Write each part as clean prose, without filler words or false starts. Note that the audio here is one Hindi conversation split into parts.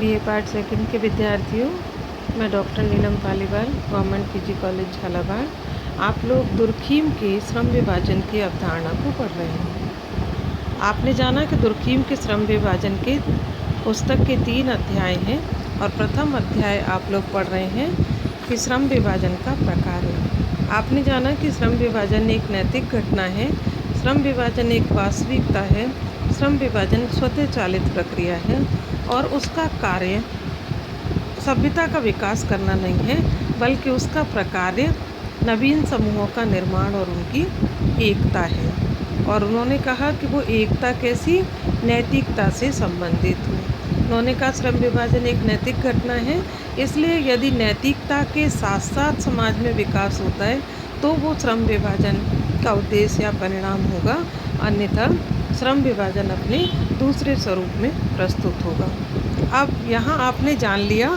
बीए पार्ट सेकंड के विद्यार्थियों, मैं doctor Neelam Paliwal, government PG college Jhalawar. आप लोग दुर्खीम के श्रम विभाजन की अवधारणा को पढ़ रहे हैं। आपने जाना कि दुर्खीम के श्रम विभाजन के पुस्तक के 3 अध्याय हैं और प्रथम अध्याय आप लोग पढ़ रहे हैं कि श्रम विभाजन का प्रकार है। आपने जाना कि श्रम विभाजन एक नैतिक घटना है, श्रम विभाजन एक वास्तविकता है, श्रम विभाजन स्वतः चालित प्रक्रिया है और उसका कार्य सभ्यता का विकास करना नहीं है, बल्कि उसका प्रकार्य नवीन समूहों का निर्माण और उनकी एकता है। और उन्होंने कहा कि वो एकता कैसी, नैतिकता से संबंधित हो। उन्होंने कहा श्रम विभाजन एक नैतिक घटना है, इसलिए यदि नैतिकता के साथ साथ समाज में विकास होता है तो वो श्रम विभाजन का उद्देश्य या परिणाम होगा, अन्यथा श्रम विभाजन अपने दूसरे स्वरूप में प्रस्तुत होगा। अब यहाँ आपने जान लिया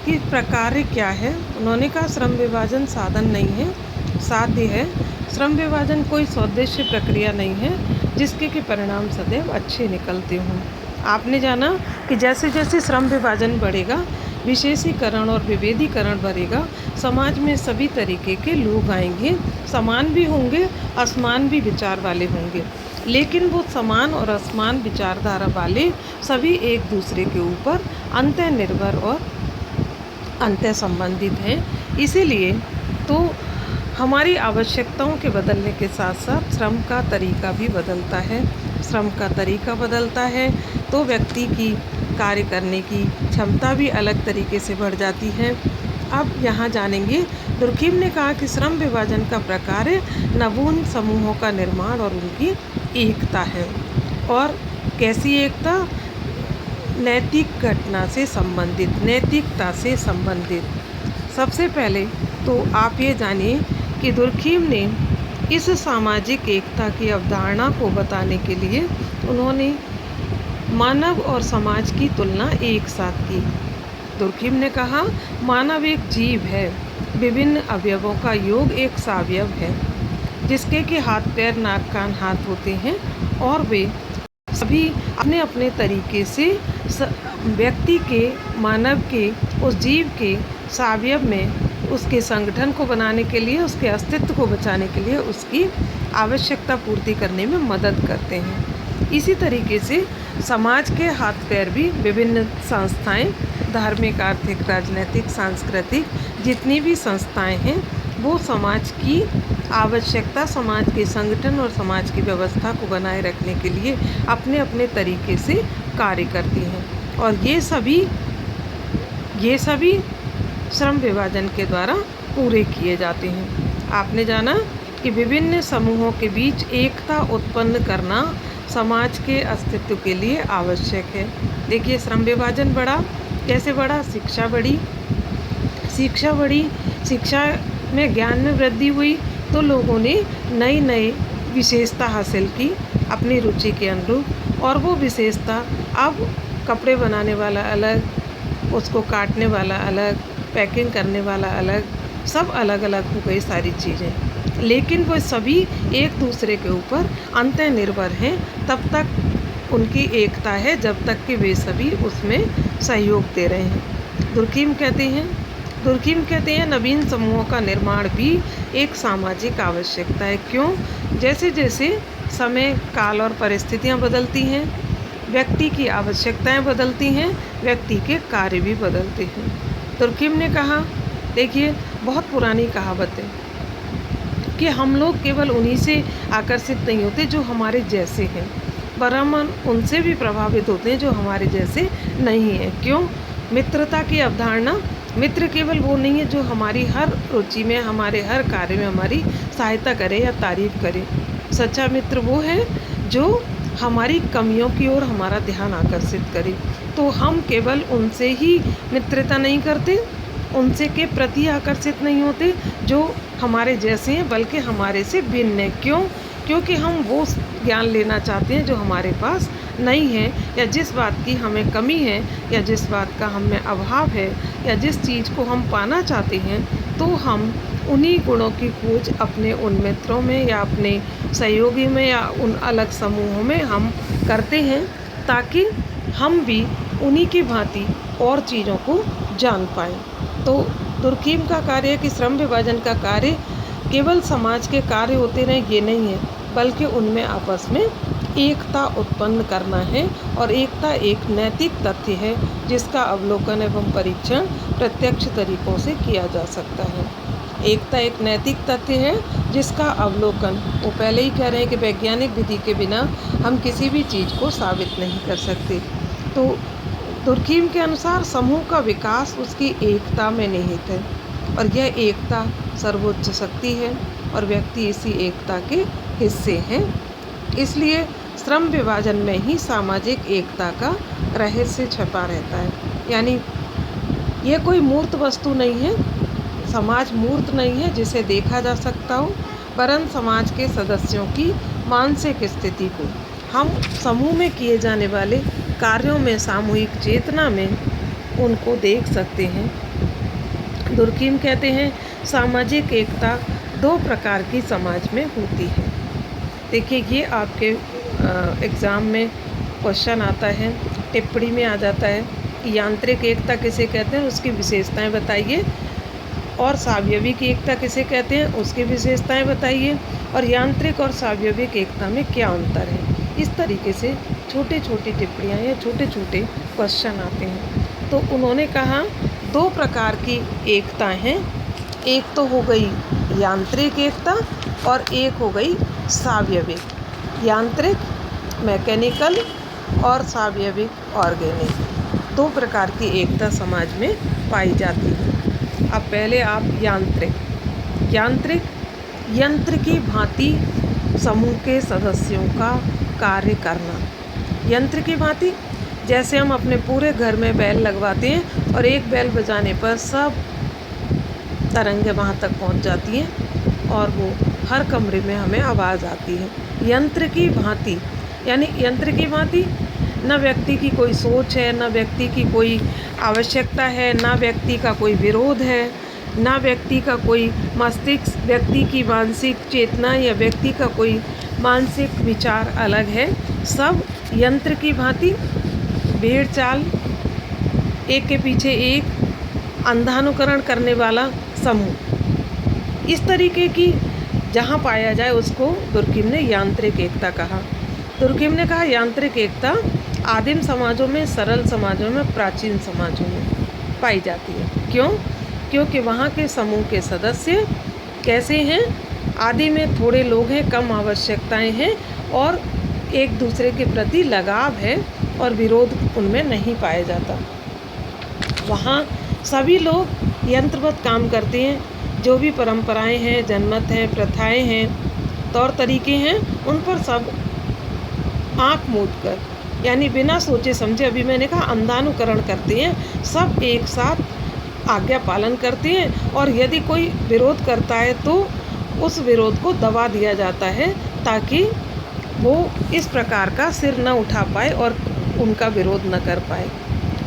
कि प्रकार्य क्या है। उन्होंने कहा श्रम विभाजन साधन नहीं है, साध्य है। श्रम विभाजन कोई स्वोद्देश्य प्रक्रिया नहीं है जिसके कि परिणाम सदैव अच्छे निकलते हों। आपने जाना कि जैसे जैसे श्रम विभाजन बढ़ेगा, विशेषीकरण और विभेदीकरण बढ़ेगा, समाज में सभी तरीके के लोग आएंगे, समान भी होंगे, असमान भी विचार वाले होंगे, लेकिन वो समान और असमान विचारधारा वाले सभी एक दूसरे के ऊपर अंतः निर्भर और अंतः संबंधित हैं। इसीलिए तो हमारी आवश्यकताओं के बदलने के साथ साथ श्रम का तरीका भी बदलता है। श्रम का तरीका बदलता है तो व्यक्ति की कार्य करने की क्षमता भी अलग तरीके से बढ़ जाती है। अब यहाँ जानेंगे, दुर्खीम ने कहा कि श्रम विभाजन का प्रकार्य नवीन समूहों का निर्माण और उनकी एकता है। और कैसी एकता? नैतिक घटना से संबंधित, नैतिकता से संबंधित। सबसे पहले तो आप ये जानिए कि दुर्खीम ने इस सामाजिक एकता की अवधारणा को बताने के लिए उन्होंने मानव और समाज की तुलना एक साथ की। दुर्खीम ने कहा मानव एक जीव है, विभिन्न अवयवों का योग एक सावयव है, जिसके कि हाथ पैर नाक कान हाथ होते हैं और वे सभी अपने अपने तरीके से व्यक्ति के, मानव के, उस जीव के सावयव में उसके संगठन को बनाने के लिए, उसके अस्तित्व को बचाने के लिए उसकी आवश्यकता पूर्ति करने में मदद करते हैं। इसी तरीके से समाज के हाथ पैर भी विभिन्न संस्थाएं, धार्मिक, आर्थिक, राजनीतिक, सांस्कृतिक जितनी भी संस्थाएं हैं वो समाज की आवश्यकता, समाज के संगठन और समाज की व्यवस्था को बनाए रखने के लिए अपने अपने तरीके से कार्य करती हैं। और ये सभी श्रम विभाजन के द्वारा पूरे किए जाते हैं। आपने जाना कि विभिन्न समूहों के बीच एकता उत्पन्न करना समाज के अस्तित्व के लिए आवश्यक है। देखिए श्रम विभाजन बढ़ा, कैसे बढ़ा? शिक्षा बढ़ी, शिक्षा में ज्ञान में वृद्धि हुई तो लोगों ने नई विशेषता हासिल की अपनी रुचि के अनुरूप, और वो विशेषता अब कपड़े बनाने वाला अलग, उसको काटने वाला अलग, पैकिंग करने वाला अलग, सब अलग अलग हो गई सारी चीज़ें, लेकिन वो सभी एक दूसरे के ऊपर अंतः निर्भर हैं। तब तक उनकी एकता है जब तक कि वे सभी उसमें सहयोग दे रहे हैं। दुर्खीम कहते हैं नवीन समूहों का निर्माण भी एक सामाजिक आवश्यकता है। क्यों? जैसे जैसे समय, काल और परिस्थितियाँ बदलती हैं, व्यक्ति की आवश्यकताएं बदलती हैं, व्यक्ति के कार्य भी बदलते हैं। दुर्खीम ने कहा, देखिए बहुत पुरानी कहावत है कि हम लोग केवल उन्हीं से आकर्षित नहीं होते जो हमारे जैसे हैं, वरन उनसे भी प्रभावित होते हैं जो हमारे जैसे नहीं हैं। क्यों? मित्रता की अवधारणा, मित्र केवल वो नहीं है जो हमारी हर रुचि में, हमारे हर कार्य में हमारी सहायता करे या तारीफ करे। सच्चा मित्र वो है जो हमारी कमियों की ओर हमारा ध्यान आकर्षित करे। तो हम केवल उनसे ही मित्रता नहीं करते, उनसे के प्रति आकर्षित नहीं होते जो हमारे जैसे हैं, बल्कि हमारे से भिन्न है। क्यों? क्योंकि हम वो ज्ञान लेना चाहते हैं जो हमारे पास नहीं है, या जिस बात की हमें कमी है, या जिस बात का हमें अभाव है, या जिस चीज़ को हम पाना चाहते हैं, तो हम उन्हीं गुणों की खोज अपने उन मित्रों में या अपने सहयोगी में या उन अलग समूहों में हम करते हैं, ताकि हम भी उन्हीं की भांति और चीज़ों को जान पाएँ। तो दुर्खीम का कार्य है कि श्रम विभाजन का कार्य केवल समाज के कार्य होते रहें ये नहीं है, बल्कि उनमें आपस में एकता उत्पन्न करना है। और एकता एक नैतिक तथ्य है जिसका अवलोकन एवं परीक्षण प्रत्यक्ष तरीकों से किया जा सकता है। एकता एक नैतिक तथ्य है जिसका अवलोकन, वो पहले ही कह रहे हैं कि वैज्ञानिक विधि के बिना हम किसी भी चीज़ को साबित नहीं कर सकते। तो दुर्खीम के अनुसार समूह का विकास उसकी एकता में निहित है, और यह एकता सर्वोच्च शक्ति है और व्यक्ति इसी एकता के हिस्से हैं। इसलिए श्रम विभाजन में ही सामाजिक एकता का रहस्य छपा रहता है। यानी यह कोई मूर्त वस्तु नहीं है, समाज मूर्त नहीं है जिसे देखा जा सकता हो, वरन समाज के सदस्यों की मानसिक स्थिति को हम समूह में किए जाने वाले कार्यों में, सामूहिक चेतना में उनको देख सकते हैं। दुर्खीम कहते हैं सामाजिक एकता दो प्रकार की समाज में होती है। देखिए, ये आपके एग्ज़ाम में क्वेश्चन आता है, टिप्पणी में आ जाता है कि यांत्रिक एकता किसे कहते हैं, उसकी विशेषताएं बताइए, और सावयविक एकता किसे कहते हैं, उसकी विशेषताएं बताइए, और यांत्रिक और सावयविक एकता में क्या अंतर है। इस तरीके से छोटी छोटी टिप्पणियाँ या छोटे छोटे क्वेश्चन आते हैं। तो उन्होंने कहा दो प्रकार की एकता हैं, एक तो हो गई यांत्रिक एकता और एक हो गई सावयविक। यांत्रिक मैकेनिकल और सावयविक ऑर्गेनिक, दो प्रकार की एकता समाज में पाई जाती है। अब पहले आप यांत्रिक यंत्र की भांति समूह के सदस्यों का कार्य करना। यंत्र की भांति जैसे हम अपने पूरे घर में बेल लगवाते हैं और एक बेल बजाने पर सब तरंगें वहाँ तक पहुँच जाती हैं और वो हर कमरे में हमें आवाज़ आती है। यंत्र की भांति, यानी यंत्र की भांति न व्यक्ति की कोई सोच है, न व्यक्ति की कोई आवश्यकता है, न व्यक्ति का कोई विरोध है, न व्यक्ति का कोई मस्तिष्क, व्यक्ति की मानसिक चेतना या व्यक्ति का कोई मानसिक विचार अलग है। सब यंत्र की भांति भेड़ चाल, एक के पीछे एक अंधानुकरण करने वाला समूह, इस तरीके की जहाँ पाया जाए उसको दुर्खीम ने यांत्रिक एकता कहा। दुर्खीम ने कहा यांत्रिक एकता आदिम समाजों में, सरल समाजों में, प्राचीन समाजों में पाई जाती है। क्यों? क्योंकि वहाँ के समूह के सदस्य कैसे हैं? आदि में थोड़े लोग हैं, कम आवश्यकताएं हैं और एक दूसरे के प्रति लगाव है और विरोध उनमें नहीं पाया जाता। वहाँ सभी लोग यंत्रवत काम करते हैं। जो भी परंपराएं हैं, जनमत हैं, प्रथाएं हैं, तौर तरीके हैं, उन पर सब आँख मूंद कर, यानी बिना सोचे समझे, अभी मैंने कहा अंधानुकरण करते हैं। सब एक साथ आज्ञा पालन करते हैं और यदि कोई विरोध करता है तो उस विरोध को दबा दिया जाता है ताकि वो इस प्रकार का सिर न उठा पाए और उनका विरोध न कर पाए।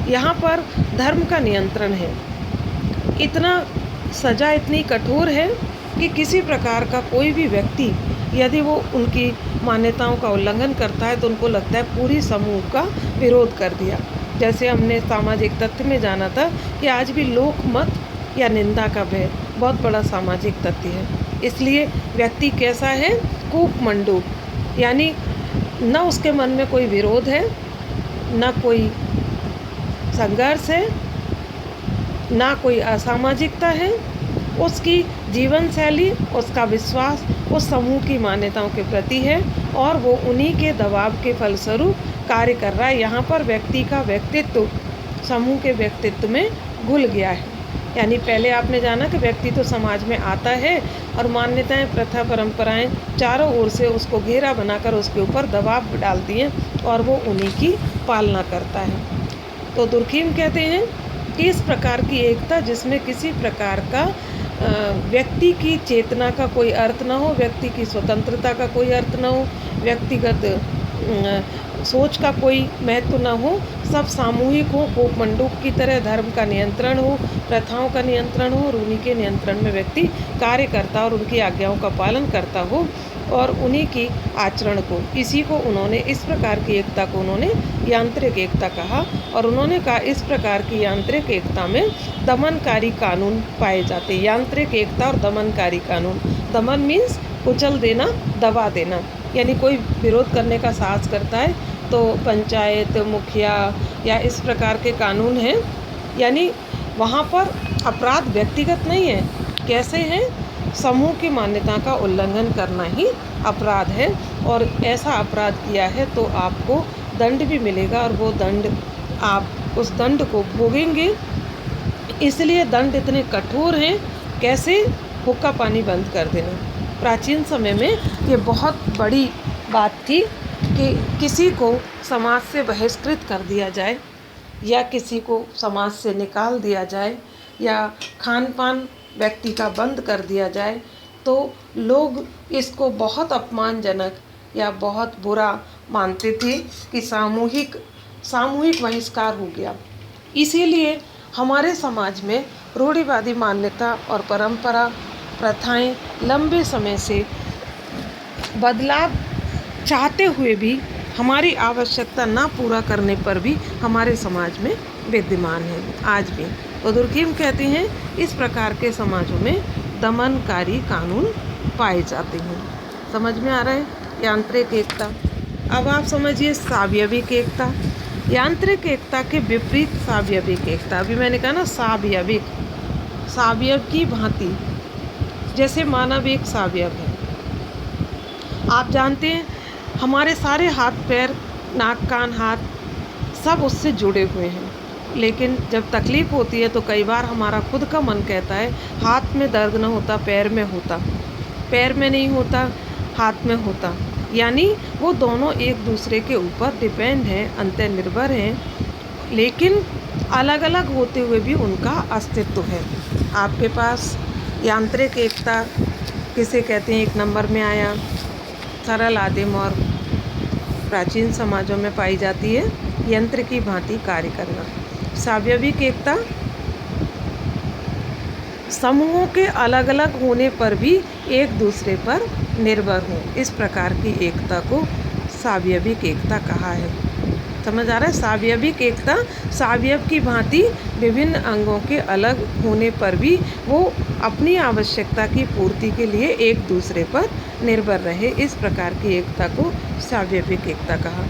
यहाँ पर धर्म का नियंत्रण है। इतना सजा इतनी कठोर है कि किसी प्रकार का कोई भी व्यक्ति यदि वो उनकी मान्यताओं का उल्लंघन करता है तो उनको लगता है पूरी समूह का विरोध कर दिया। जैसे हमने सामाजिक तथ्य में जाना था कि आज भी लोकमत या निंदा का भय बहुत बड़ा सामाजिक तथ्य है। इसलिए व्यक्ति कैसा है? कूपमंडूक, यानी न उसके मन में कोई विरोध है, न कोई संघर्ष है, ना कोई असामाजिकता है। उसकी जीवन शैली, उसका विश्वास उस समूह की मान्यताओं के प्रति है और वो उन्हीं के दबाव के फलस्वरूप कार्य कर रहा है। यहाँ पर व्यक्ति का व्यक्तित्व समूह के व्यक्तित्व में घुल गया है। यानी पहले आपने जाना कि व्यक्ति तो समाज में आता है और मान्यताएं, प्रथा, परंपराएं चारों ओर से उसको घेरा बनाकर उसके ऊपर दबाव डालती हैं और वो उन्हीं की पालना करता है। तो दुर्खीम कहते हैं कि इस प्रकार की एकता जिसमें किसी प्रकार का व्यक्ति की चेतना का कोई अर्थ ना हो, व्यक्ति की स्वतंत्रता का कोई अर्थ ना हो, व्यक्तिगत सोच का कोई महत्व ना हो, सब सामूहिक हो, कोपमंडूक की तरह धर्म का नियंत्रण हो, प्रथाओं का नियंत्रण हो और उन्हीं के नियंत्रण में व्यक्ति कार्य करता और उनकी आज्ञाओं का पालन करता हो और उन्हीं की आचरण को, इसी को उन्होंने, इस प्रकार की एकता को उन्होंने यांत्रिक एकता कहा। और उन्होंने कहा इस प्रकार की यांत्रिक एकता में दमनकारी कानून पाए जाते हैं। यांत्रिक एकता और दमनकारी कानून, दमन मीन्स कुचल देना, दबा देना, यानी कोई विरोध करने का साहस करता है तो पंचायत, मुखिया या इस प्रकार के कानून हैं, यानी वहाँ पर अपराध व्यक्तिगत नहीं है, कैसे हैं, समूह की मान्यता का उल्लंघन करना ही अपराध है। और ऐसा अपराध किया है तो आपको दंड भी मिलेगा और वो दंड, आप उस दंड को भोगेंगे। इसलिए दंड इतने कठोर हैं, कैसे, हुक्का पानी बंद कर देना। प्राचीन समय में ये बहुत बड़ी बात थी कि किसी को समाज से बहिष्कृत कर दिया जाए या किसी को समाज से निकाल दिया जाए या खान पान व्यक्ति का बंद कर दिया जाए तो लोग इसको बहुत अपमानजनक या बहुत बुरा मानते थे कि सामूहिक बहिष्कार हो गया। इसीलिए हमारे समाज में रूढ़िवादी मान्यता और परंपरा, प्रथाएं लंबे समय से बदलाव चाहते हुए भी हमारी आवश्यकता ना पूरा करने पर भी हमारे समाज में विद्यमान है आज भी। तो दुर्खीम कहते हैं इस प्रकार के समाजों में दमनकारी कानून पाए जाते हैं। समझ में आ रहा है? यांत्रिक एकता। अब आप समझिए सावयविक एकता। यांत्रिक एकता के विपरीत सावयविक एकता। अभी मैंने कहा ना सावयविक, सावयव की भांति, जैसे मानव एक सावयव है। आप जानते हैं हमारे सारे हाथ पैर, नाक कान हाथ सब उससे जुड़े हुए हैं, लेकिन जब तकलीफ़ होती है तो कई बार हमारा खुद का मन कहता है हाथ में दर्द न होता, पैर में होता, पैर में नहीं होता, हाथ में होता। यानी वो दोनों एक दूसरे के ऊपर डिपेंड हैं, अंतर्निर्भर हैं, लेकिन अलग अलग होते हुए भी उनका अस्तित्व है। आपके पास यांत्रिक एकता किसे कहते हैं, एक नंबर में आया, सरल, आदिम और प्राचीन समाजों में पाई जाती है यंत्र की भांति कार्य करना। सावयविक एकता समूहों के अलग अलग होने पर भी एक दूसरे पर निर्भर हो, इस प्रकार की एकता को सावयविक एकता कहा है। समझ आ रहा है? सावयविक एकता सावयव की भांति विभिन्न अंगों के अलग होने पर भी वो अपनी आवश्यकता की पूर्ति के लिए एक दूसरे पर निर्भर रहे, इस प्रकार की एकता को सावयविक एकता कहा।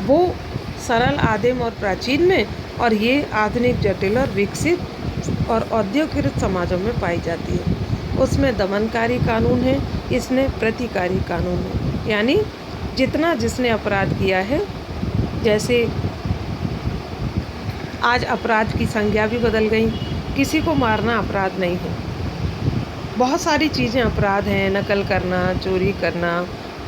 वो सरल, आदिम और प्राचीन में, और ये आधुनिक, जटिल और विकसित और औद्योगिक समाजों में पाई जाती है। उसमें दमनकारी कानून है, इसमें प्रतिकारी कानून है, यानी जितना जिसने अपराध किया है, जैसे आज अपराध की संज्ञा भी बदल गई, किसी को मारना अपराध नहीं है, बहुत सारी चीज़ें अपराध हैं, नकल करना, चोरी करना,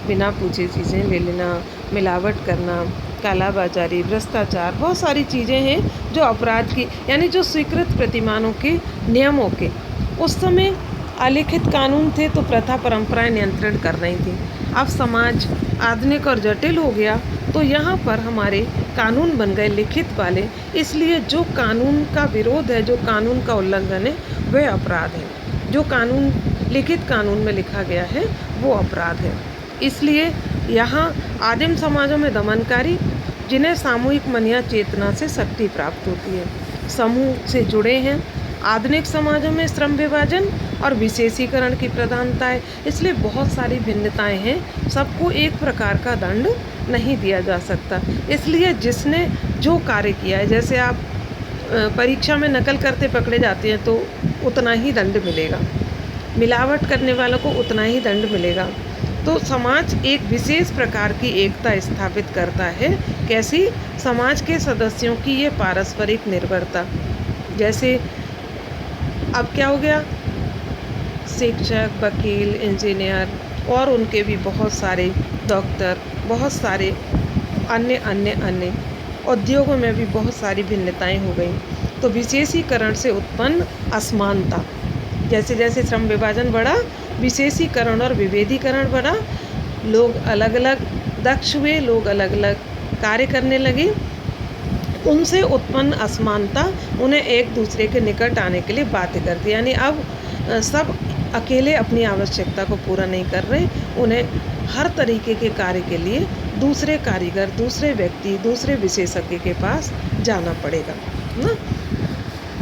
बिना पूछे चीज़ें ले लेना, मिलावट करना, कालाबाजारी, भ्रष्टाचार, बहुत सारी चीज़ें हैं जो अपराध की, यानी जो स्वीकृत प्रतिमानों के, नियमों के। उस समय अलिखित कानून थे तो प्रथा परंपराएं नियंत्रण कर रही थी। अब समाज आधुनिक और जटिल हो गया तो यहाँ पर हमारे कानून बन गए लिखित वाले, इसलिए जो कानून का विरोध है, जो कानून का उल्लंघन है, वह अपराध है। जो कानून लिखित कानून में लिखा गया है वो अपराध है। इसलिए यहाँ आदिम समाजों में दमनकारी, जिन्हें सामूहिक मन या चेतना से शक्ति प्राप्त होती है, समूह से जुड़े हैं। आधुनिक समाजों में श्रम विभाजन और विशेषीकरण की प्रधानता है, इसलिए बहुत सारी भिन्नताएं हैं, सबको एक प्रकार का दंड नहीं दिया जा सकता। इसलिए जिसने जो कार्य किया है, जैसे आप परीक्षा में नकल करते पकड़े जाते हैं तो उतना ही दंड मिलेगा, मिलावट करने वालों को उतना ही दंड मिलेगा। तो समाज एक विशेष प्रकार की एकता स्थापित करता है। कैसी? समाज के सदस्यों की ये पारस्परिक निर्भरता। जैसे अब क्या हो गया, शिक्षक, वकील, इंजीनियर और उनके भी बहुत सारे डॉक्टर, बहुत सारे अन्य उद्योगों में भी बहुत सारी भिन्नताएं हो गई। तो विशेषीकरण से उत्पन्न असमानता, जैसे जैसे श्रम विभाजन बढ़ा, विशेषीकरण और विभेदीकरण बढ़ा, लोग अलग अलग दक्ष हुए, लोग अलग अलग कार्य करने लगे, उनसे उत्पन्न असमानता उन्हें एक दूसरे के निकट आने के लिए बाध्य करती। यानी अब सब अकेले अपनी आवश्यकता को पूरा नहीं कर रहे, उन्हें हर तरीके के कार्य के लिए दूसरे कारीगर, दूसरे व्यक्ति, दूसरे विशेषज्ञ के पास जाना पड़ेगा ना।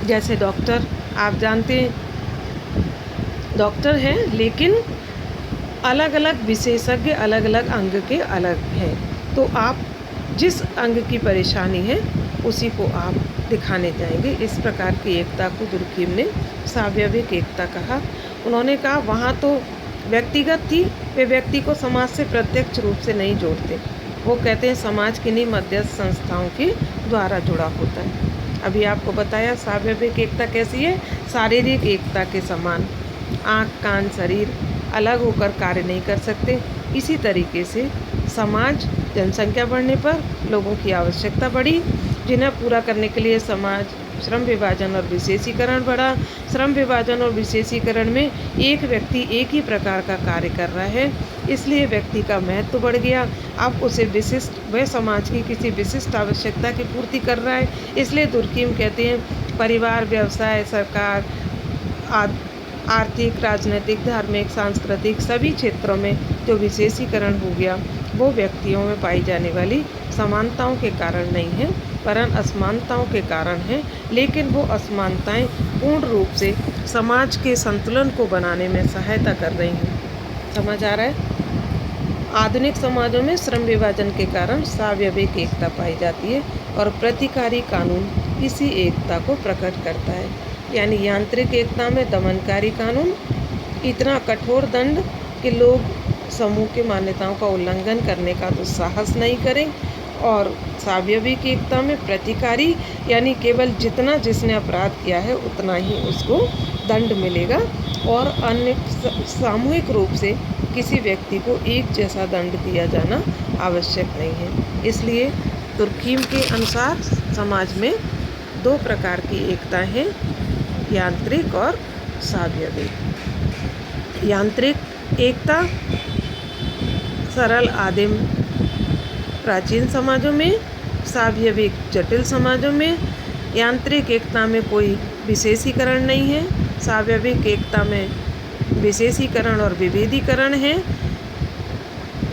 जैसे डॉक्टर, आप जानते हैं डॉक्टर हैं, लेकिन अलग अलग विशेषज्ञ अलग अलग अंग के अलग हैं। तो आप जिस अंग की परेशानी है उसी को आप दिखाने जाएंगे। इस प्रकार की एकता को दुर्खीम ने सावयविक एकता कहा। उन्होंने कहा वहाँ तो व्यक्तिगत थी, वे व्यक्ति को समाज से प्रत्यक्ष रूप से नहीं जोड़ते। वो कहते हैं समाज किन्हीं मध्यस्थ संस्थाओं के द्वारा जुड़ा होता है। अभी आपको बताया सावयविक एकता कैसी है, शारीरिक एकता के समान। आँख, कान, शरीर अलग होकर कार्य नहीं कर सकते। इसी तरीके से समाज, जनसंख्या बढ़ने पर लोगों की आवश्यकता बढ़ी, जिन्हें पूरा करने के लिए समाज श्रम विभाजन और विशेषीकरण बढ़ा। श्रम विभाजन और विशेषीकरण में एक व्यक्ति एक ही प्रकार का कार्य कर रहा है, इसलिए व्यक्ति का महत्व बढ़ गया। अब उसे वह समाज की किसी विशिष्ट आवश्यकता की पूर्ति कर रहा है। इसलिए दुर्खीम कहते हैं परिवार, व्यवसाय, सरकार, आर्थिक, राजनीतिक, धार्मिक, सांस्कृतिक सभी क्षेत्रों में जो विशेषीकरण हो गया वो व्यक्तियों में पाई जाने वाली समानताओं के कारण नहीं है, वरन असमानताओं के कारण है। लेकिन वो असमानताएं पूर्ण रूप से समाज के संतुलन को बनाने में सहायता कर रही हैं। समझ आ रहा है? आधुनिक समाजों में श्रम विभाजन के कारण सावयविक एकता पाई जाती है और प्रतिकारी कानून इसी एकता को प्रकट करता है। यानी यांत्रिक एकता में दमनकारी कानून, इतना कठोर दंड कि लोग समूह की मान्यताओं का उल्लंघन करने का तो साहस नहीं करें, और सावयविक एकता में प्रतिकारी यानी केवल जितना जिसने अपराध किया है उतना ही उसको दंड मिलेगा, और अन्य सामूहिक रूप से किसी व्यक्ति को एक जैसा दंड दिया जाना आवश्यक नहीं है। इसलिए दुर्खीम के अनुसार समाज में दो प्रकार की एकता है, यांत्रिक और सावयविक। यांत्रिक एकता सरल आदिम प्राचीन समाजों में, सावयविक जटिल समाजों में। यांत्रिक एकता में कोई विशेषीकरण नहीं है, सावयविक एकता में विशेषीकरण और विभेदीकरण है।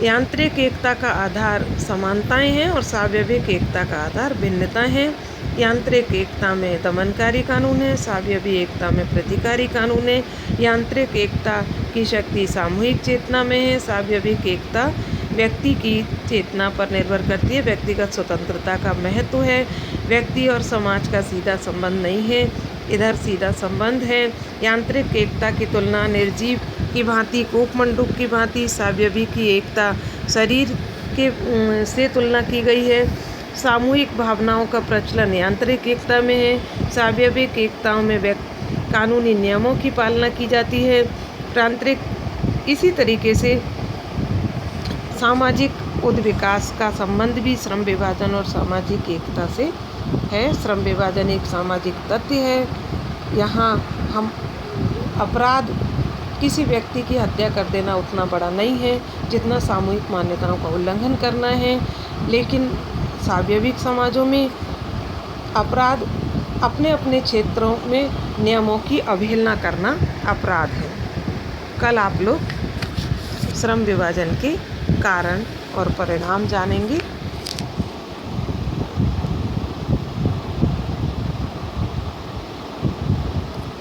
यांत्रिक एकता का आधार समानताएं हैं और सावयविक एकता का आधार भिन्नता है। यांत्रिक एकता में दमनकारी कानून है, सावयविक एकता में प्रतिकारी कानून है। यांत्रिक एकता की शक्ति सामूहिक चेतना में है, सावयविक एकता व्यक्ति की चेतना पर निर्भर करती है। व्यक्तिगत स्वतंत्रता का महत्व है, व्यक्ति और समाज का सीधा संबंध नहीं है, इधर सीधा संबंध है। यांत्रिक एकता की तुलना निर्जीव की भांति, कूपमंडूक की भांति सावयविक की एकता शरीर के से तुलना की गई है। सामूहिक भावनाओं का प्रचलन यांत्रिक एकता में है, सावयविक एकताओं में कानूनी नियमों की पालना की जाती है। तांत्रिक इसी तरीके से सामाजिक उद्विकास का संबंध भी श्रम विभाजन और सामाजिक एकता से है। श्रम विभाजन एक सामाजिक तथ्य है। यहाँ हम अपराध, किसी व्यक्ति की हत्या कर देना उतना बड़ा नहीं है जितना सामूहिक मान्यताओं का उल्लंघन करना है। लेकिन सावयविक समाजों में अपराध अपने अपने क्षेत्रों में नियमों की अवहेलना करना अपराध है। कल आप लोग श्रम विभाजन के कारण और परिणाम जानेंगे।